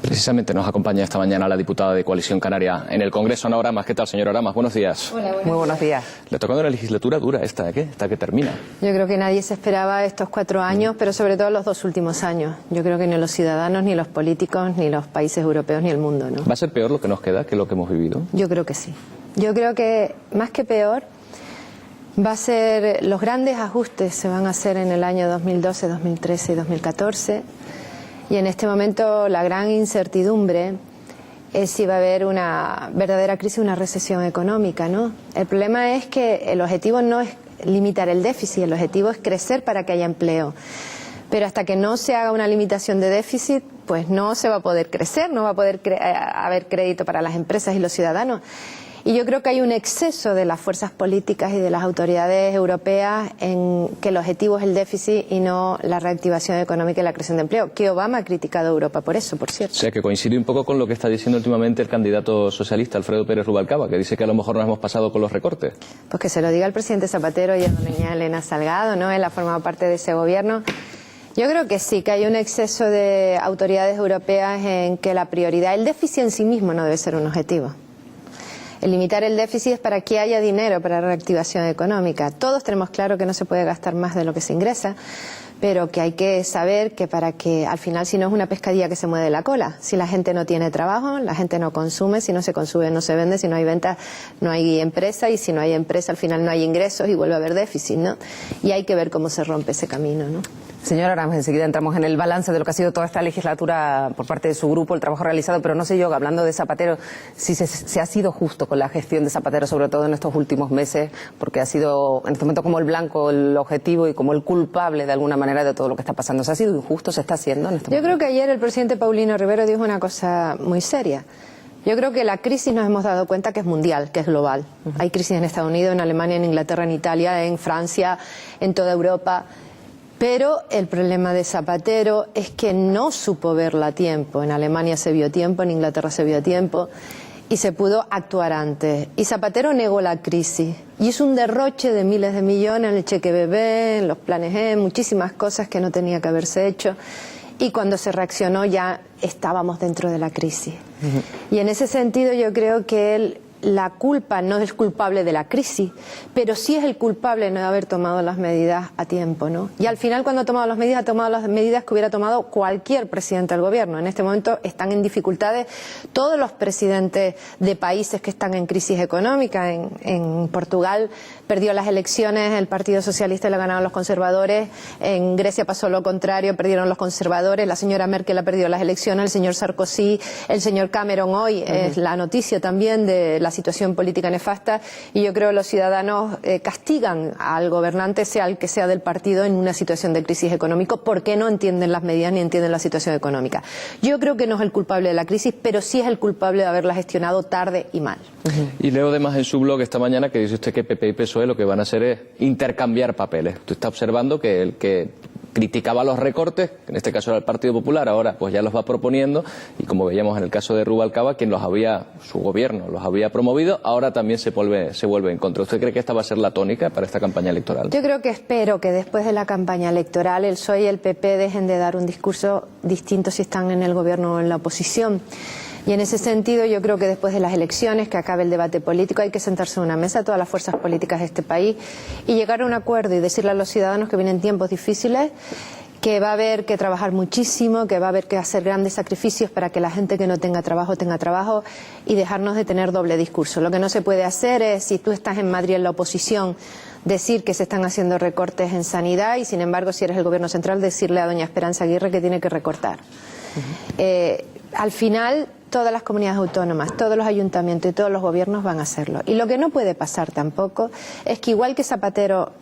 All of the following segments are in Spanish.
Precisamente nos acompaña esta mañana la diputada de Coalición Canaria en el Congreso, Ana Oramas. ¿Qué tal, señora Oramas? Buenos días. Hola, Muy buenos días. Le toca una legislatura dura esta que termina. Yo creo que nadie se esperaba estos 4 años, pero sobre todo los 2 últimos años. Yo creo que ni los ciudadanos, ni los políticos, ni los países europeos, ni el mundo, ¿no? ¿Va a ser peor lo que nos queda que lo que hemos vivido? Yo creo que sí. Yo creo que más que peor va a ser, los grandes ajustes se van a hacer en el año 2012, 2013 y 2014. Y en este momento la gran incertidumbre es si va a haber una verdadera crisis, una recesión económica, ¿no? El problema es que el objetivo no es limitar el déficit, el objetivo es crecer para que haya empleo. Pero hasta que no se haga una limitación de déficit, pues no se va a poder crecer, no va a poder haber crédito para las empresas y los ciudadanos. Y yo creo que hay un exceso de las fuerzas políticas y de las autoridades europeas en que el objetivo es el déficit y no la reactivación económica y la creación de empleo, que Obama ha criticado a Europa por eso, por cierto. O sea, que coincide un poco con lo que está diciendo últimamente el candidato socialista Alfredo Pérez Rubalcaba, que dice que a lo mejor nos hemos pasado con los recortes. Pues que se lo diga el presidente Zapatero y a doña Elena Salgado, ¿no? Él ha formado parte de ese gobierno. Yo creo que sí, que hay un exceso de autoridades europeas en que la prioridad, el déficit en sí mismo no debe ser un objetivo. El limitar el déficit es para que haya dinero para la reactivación económica. Todos tenemos claro que no se puede gastar más de lo que se ingresa, pero que hay que saber que para que al final, si no es una pescadilla que se mueve la cola, si la gente no tiene trabajo, la gente no consume, si no se consume no se vende, si no hay venta no hay empresa, y si no hay empresa al final no hay ingresos y vuelve a haber déficit, ¿no? Y hay que ver cómo se rompe ese camino, ¿no? Señora Oramas, enseguida entramos en el balance de lo que ha sido toda esta legislatura por parte de su grupo, el trabajo realizado, pero no sé yo, hablando de Zapatero, si se ha sido justo con la gestión de Zapatero, sobre todo en estos últimos meses, porque ha sido en este momento como el blanco, el objetivo y como el culpable de alguna manera de todo lo que está pasando. ¿Se ha sido injusto? ¿Se está haciendo en este momento? Yo creo que ayer el presidente Paulino Rivero dijo una cosa muy seria. Yo creo que la crisis nos hemos dado cuenta que es mundial, que es global. Hay crisis en Estados Unidos, en Alemania, en Inglaterra, en Italia, en Francia, en toda Europa. Pero el problema de Zapatero es que no supo verla a tiempo. En Alemania se vio a tiempo, en Inglaterra se vio a tiempo y se pudo actuar antes. Y Zapatero negó la crisis y hizo un derroche de miles de millones en el cheque bebé, en los planes E, muchísimas cosas que no tenía que haberse hecho. Y cuando se reaccionó ya estábamos dentro de la crisis. Y en ese sentido yo creo que él, la culpa no es culpable de la crisis, pero sí es el culpable de no haber tomado las medidas a tiempo, ¿no? Y al final, cuando ha tomado las medidas que hubiera tomado cualquier presidente del gobierno. En este momento están en dificultades todos los presidentes de países que están en crisis económica. En Portugal perdió las elecciones, el Partido Socialista lo ganaron los conservadores, en Grecia pasó lo contrario, perdieron los conservadores, la señora Merkel ha perdido las elecciones, el señor Sarkozy, el señor Cameron hoy, es la noticia también de la situación política nefasta, y yo creo que los ciudadanos castigan al gobernante, sea el que sea del partido, en una situación de crisis económica, porque no entienden las medidas ni entienden la situación económica. Yo creo que no es el culpable de la crisis, pero sí es el culpable de haberla gestionado tarde y mal. Y leo además en su blog esta mañana que dice usted que PP y PSOE lo que van a hacer es intercambiar papeles. Usted está observando que el que criticaba los recortes, que en este caso era el Partido Popular, ahora pues ya los va proponiendo, y como veíamos en el caso de Rubalcaba, quien su gobierno los había promovido, ahora también se vuelve en contra. ¿Usted cree que esta va a ser la tónica para esta campaña electoral? Yo creo que espero que después de la campaña electoral el PSOE y el PP dejen de dar un discurso distinto si están en el gobierno o en la oposición. Y en ese sentido yo creo que después de las elecciones, que acabe el debate político, hay que sentarse en una mesa, todas las fuerzas políticas de este país, y llegar a un acuerdo y decirle a los ciudadanos que vienen tiempos difíciles, que va a haber que trabajar muchísimo, que va a haber que hacer grandes sacrificios para que la gente que no tenga trabajo, y dejarnos de tener doble discurso. Lo que no se puede hacer es, si tú estás en Madrid en la oposición, decir que se están haciendo recortes en sanidad y, sin embargo, si eres el gobierno central, decirle a doña Esperanza Aguirre que tiene que recortar. Al final, todas las comunidades autónomas, todos los ayuntamientos y todos los gobiernos van a hacerlo. Y lo que no puede pasar tampoco es que, igual que Zapatero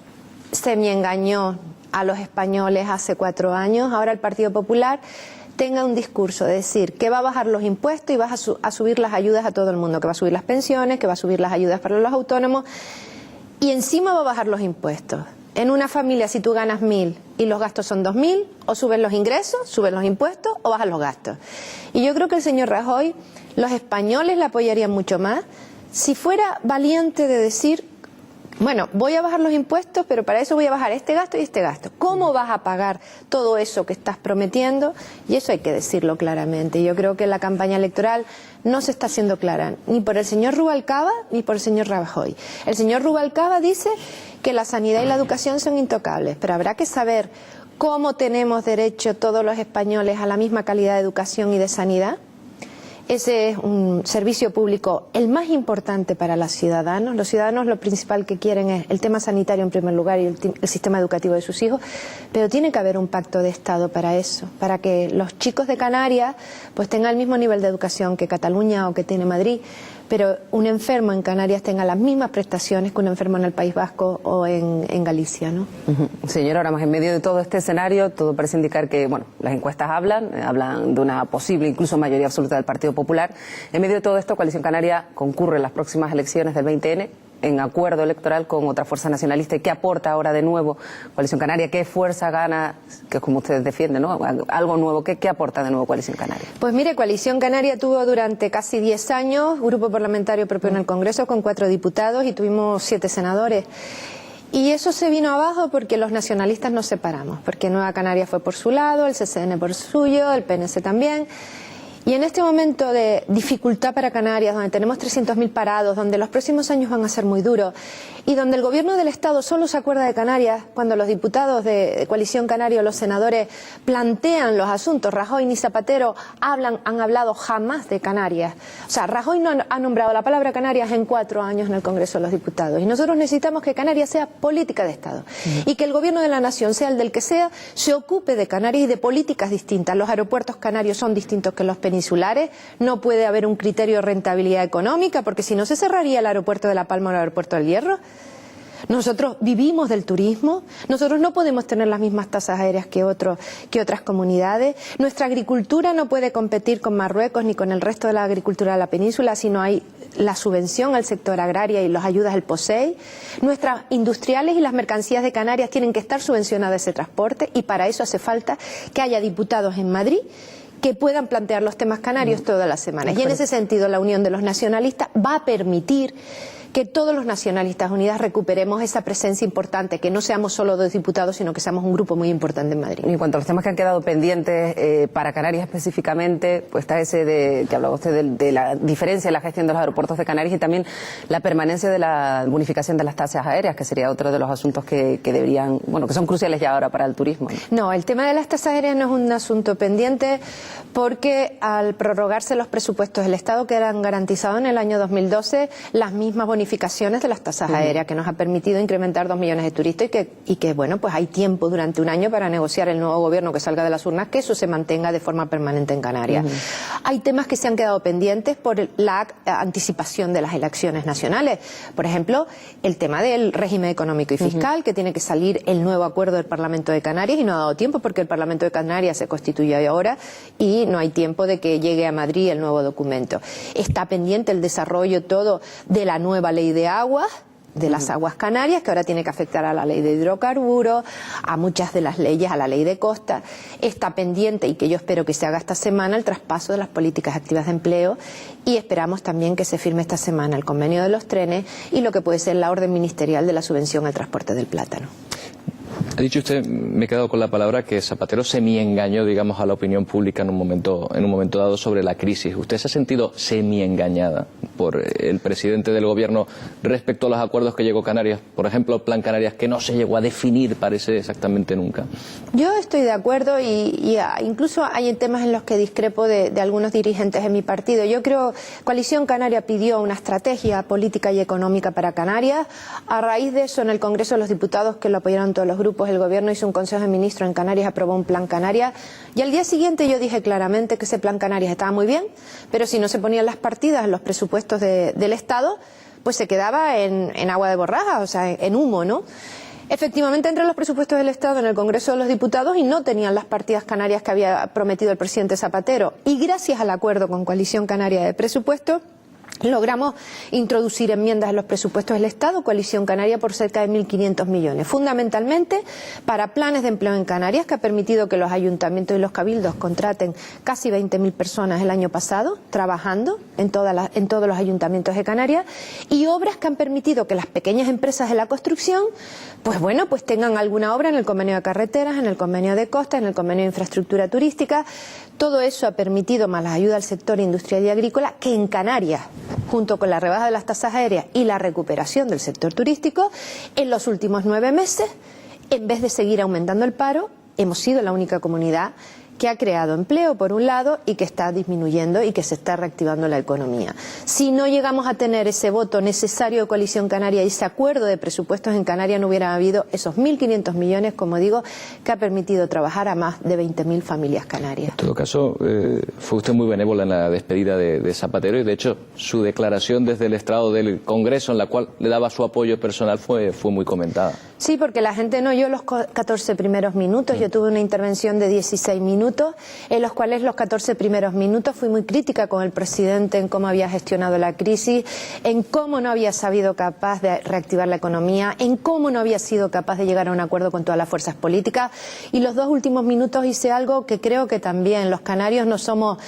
semi-engañó a los españoles hace 4 años, ahora el Partido Popular tenga un discurso de decir que va a bajar los impuestos y va a subir las ayudas a todo el mundo, que va a subir las pensiones, que va a subir las ayudas para los autónomos, y encima va a bajar los impuestos. En una familia, si tú ganas 1.000 y los gastos son 2.000, o suben los ingresos, suben los impuestos o bajan los gastos. Y yo creo que el señor Rajoy, los españoles le apoyarían mucho más si fuera valiente de decir Bueno, voy a bajar los impuestos, pero para eso voy a bajar este gasto y este gasto. ¿Cómo vas a pagar todo eso que estás prometiendo? Y eso hay que decirlo claramente. Yo creo que la campaña electoral no se está haciendo clara, ni por el señor Rubalcaba ni por el señor Rajoy. El señor Rubalcaba dice que la sanidad y la educación son intocables, pero habrá que saber cómo tenemos derecho todos los españoles a la misma calidad de educación y de sanidad. Ese es un servicio público el más importante para los ciudadanos. Los ciudadanos lo principal que quieren es el tema sanitario en primer lugar y el sistema educativo de sus hijos, pero tiene que haber un pacto de Estado para eso, para que los chicos de Canarias pues tengan el mismo nivel de educación que Cataluña o que tiene Madrid, pero un enfermo en Canarias tenga las mismas prestaciones que un enfermo en el País Vasco o en Galicia, ¿no? Señora, ahora más en medio de todo este escenario, todo parece indicar que, bueno, las encuestas hablan de una posible incluso mayoría absoluta del Partido Popular. En medio de todo esto, Coalición Canaria concurre en las próximas elecciones del 20N en acuerdo electoral con otra fuerza nacionalista. ¿Y qué aporta ahora de nuevo Coalición Canaria? ¿Qué fuerza gana? Que es como ustedes defienden, ¿no? Algo nuevo. ¿Qué aporta de nuevo Coalición Canaria? Pues mire, Coalición Canaria tuvo durante casi 10 años grupo parlamentario propio en el Congreso con 4 diputados y tuvimos 7 senadores. Y eso se vino abajo porque los nacionalistas nos separamos, porque Nueva Canarias fue por su lado, el CCN por suyo, el PNC también. Y en este momento de dificultad para Canarias, donde tenemos 300.000 parados, donde los próximos años van a ser muy duros, y donde el gobierno del Estado solo se acuerda de Canarias cuando los diputados de Coalición Canaria o los senadores plantean los asuntos. Rajoy ni Zapatero han hablado jamás de Canarias. O sea, Rajoy no ha nombrado la palabra Canarias en 4 años en el Congreso de los Diputados. Y nosotros necesitamos que Canarias sea política de Estado. Y que el gobierno de la nación, sea el del que sea, se ocupe de Canarias y de políticas distintas. Los aeropuertos canarios son distintos que los peninsulares. No puede haber un criterio de rentabilidad económica, porque si no se cerraría el aeropuerto de La Palma o el aeropuerto del Hierro. Nosotros vivimos del turismo, nosotros no podemos tener las mismas tasas aéreas que otras comunidades. Nuestra agricultura no puede competir con Marruecos ni con el resto de la agricultura de la península si no hay la subvención al sector agrario y las ayudas del POSEI. Nuestras industriales y las mercancías de Canarias tienen que estar subvencionadas ese transporte, y para eso hace falta que haya diputados en Madrid que puedan plantear los temas canarios todas las semanas. Y en ese sentido la unión de los nacionalistas va a permitir que todos los nacionalistas unidas recuperemos esa presencia importante, que no seamos solo 2 diputados, sino que seamos un grupo muy importante en Madrid. Y en cuanto a los temas que han quedado pendientes para Canarias específicamente, pues está ese que hablaba usted de la diferencia en la gestión de los aeropuertos de Canarias y también la permanencia de la bonificación de las tasas aéreas, que sería otro de los asuntos que deberían, bueno, que son cruciales ya ahora para el turismo, ¿no? No, el tema de las tasas aéreas no es un asunto pendiente, porque al prorrogarse los presupuestos del Estado quedan garantizados en el año 2012 las mismas bonificaciones de las tasas aéreas, que nos ha permitido incrementar 2 millones de turistas y que bueno, pues hay tiempo durante un año para negociar el nuevo gobierno que salga de las urnas, que eso se mantenga de forma permanente en Canarias. Hay temas que se han quedado pendientes por la anticipación de las elecciones nacionales. Por ejemplo, el tema del régimen económico y fiscal, que tiene que salir el nuevo acuerdo del Parlamento de Canarias, y no ha dado tiempo porque el Parlamento de Canarias se constituye ahora y no hay tiempo de que llegue a Madrid el nuevo documento. Está pendiente el desarrollo todo de la nueva ley de aguas, de las aguas canarias, que ahora tiene que afectar a la ley de hidrocarburos, a muchas de las leyes, a la ley de costa. Está pendiente, y que yo espero que se haga esta semana, el traspaso de las políticas activas de empleo, y esperamos también que se firme esta semana el convenio de los trenes y lo que puede ser la orden ministerial de la subvención al transporte del plátano. Ha dicho usted, me he quedado con la palabra, que Zapatero semi-engañó, digamos, a la opinión pública en un momento dado sobre la crisis. ¿Usted se ha sentido semi-engañada por el presidente del gobierno respecto a los acuerdos que llegó Canarias? Por ejemplo, el Plan Canarias, que no se llegó a definir, parece, exactamente nunca. Yo estoy de acuerdo y incluso hay temas en los que discrepo de algunos dirigentes de mi partido. Yo creo que Coalición Canaria pidió una estrategia política y económica para Canarias. A raíz de eso, en el Congreso de los Diputados, que lo apoyaron todos los grupos, el gobierno hizo un Consejo de Ministros en Canarias, aprobó un Plan Canarias, y al día siguiente yo dije claramente que ese Plan Canarias estaba muy bien, pero si no se ponían las partidas en los presupuestos del Estado, pues se quedaba en agua de borraja, o sea, en humo, ¿no? Efectivamente, entré en los presupuestos del Estado en el Congreso de los Diputados y no tenían las partidas canarias que había prometido el presidente Zapatero, y gracias al acuerdo con Coalición Canaria de presupuesto, Logramos introducir enmiendas en los presupuestos del Estado, Coalición Canaria, por cerca de 1.500 millones, fundamentalmente para planes de empleo en Canarias, que ha permitido que los ayuntamientos y los cabildos contraten casi 20.000 personas el año pasado, trabajando en todos los ayuntamientos de Canarias, y obras que han permitido que las pequeñas empresas de la construcción, pues tengan alguna obra en el convenio de carreteras, en el convenio de costas, en el convenio de infraestructura turística. Todo eso ha permitido, más las ayudas al sector industrial y agrícola, que en Canarias, junto con la rebaja de las tasas aéreas y la recuperación del sector turístico, en los últimos 9 meses, en vez de seguir aumentando el paro, hemos sido la única comunidad que ha creado empleo, por un lado, y que está disminuyendo y que se está reactivando la economía. Si no llegamos a tener ese voto necesario de Coalición Canaria y ese acuerdo de presupuestos en Canarias, no hubiera habido esos 1.500 millones, como digo, que ha permitido trabajar a más de 20.000 familias canarias. En todo caso, fue usted muy benévola en la despedida de Zapatero, y de hecho su declaración desde el estrado del Congreso, en la cual le daba su apoyo personal, fue muy comentada. Sí, porque la gente no oyó los 14 primeros minutos. Yo tuve una intervención de 16 minutos, en los cuales los 14 primeros minutos fui muy crítica con el presidente en cómo había gestionado la crisis, en cómo no había sabido capaz de reactivar la economía, en cómo no había sido capaz de llegar a un acuerdo con todas las fuerzas políticas. Y los 2 últimos minutos hice algo que creo que también los canarios no somos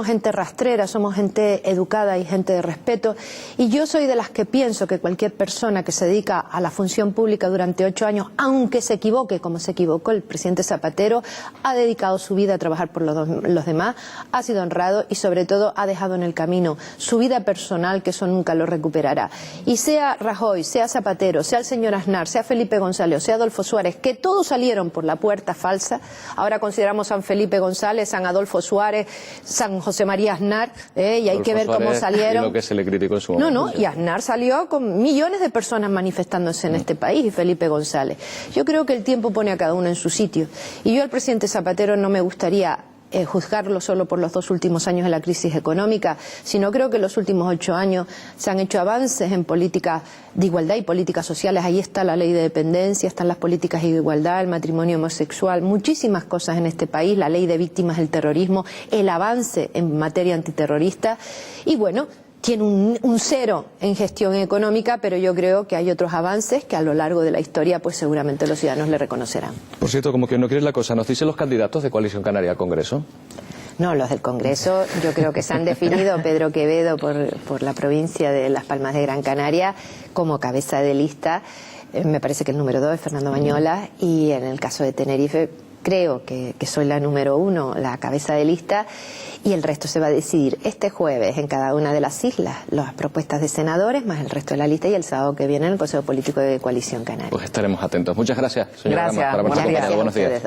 gente rastrera, somos gente educada y gente de respeto. Y yo soy de las que pienso que cualquier persona que se dedica a la función pública durante 8 años, aunque se equivoque, como se equivocó el presidente Zapatero, ha dedicado su vida a trabajar por los demás, ha sido honrado y sobre todo ha dejado en el camino su vida personal, que eso nunca lo recuperará. Y sea Rajoy, sea Zapatero, sea el señor Aznar, sea Felipe González o sea Adolfo Suárez, que todos salieron por la puerta falsa, ahora consideramos San Felipe González, San Adolfo Suárez, San José María Aznar, y hay que ver cómo salieron. Y lo que se le criticó en su momento. Y Aznar salió con millones de personas manifestándose en este país, y Felipe González. Yo creo que el tiempo pone a cada uno en su sitio. Y yo al presidente Zapatero no me gustaría juzgarlo solo por los 2 últimos años de la crisis económica, sino creo que en los últimos 8 años se han hecho avances en políticas de igualdad y políticas sociales. Ahí está la ley de dependencia, están las políticas de igualdad, el matrimonio homosexual, muchísimas cosas en este país, la ley de víctimas del terrorismo, el avance en materia antiterrorista. Y bueno, tiene un 0 en gestión económica, pero yo creo que hay otros avances que a lo largo de la historia pues seguramente los ciudadanos le reconocerán. Por cierto, como que no quieres la cosa, ¿nos dicen los candidatos de Coalición Canaria al Congreso? No, los del Congreso yo creo que se han definido. Pedro Quevedo por la provincia de Las Palmas de Gran Canaria como cabeza de lista. Me parece que el número 2 es Fernando Bañolas, y en el caso de Tenerife creo que soy la número 1, la cabeza de lista, y el resto se va a decidir este jueves en cada una de las islas, las propuestas de senadores más el resto de la lista, y el sábado que viene en el Consejo Político de Coalición Canaria. Pues estaremos atentos. Muchas gracias, señora Gama, por habernos acompañado. Buenos días.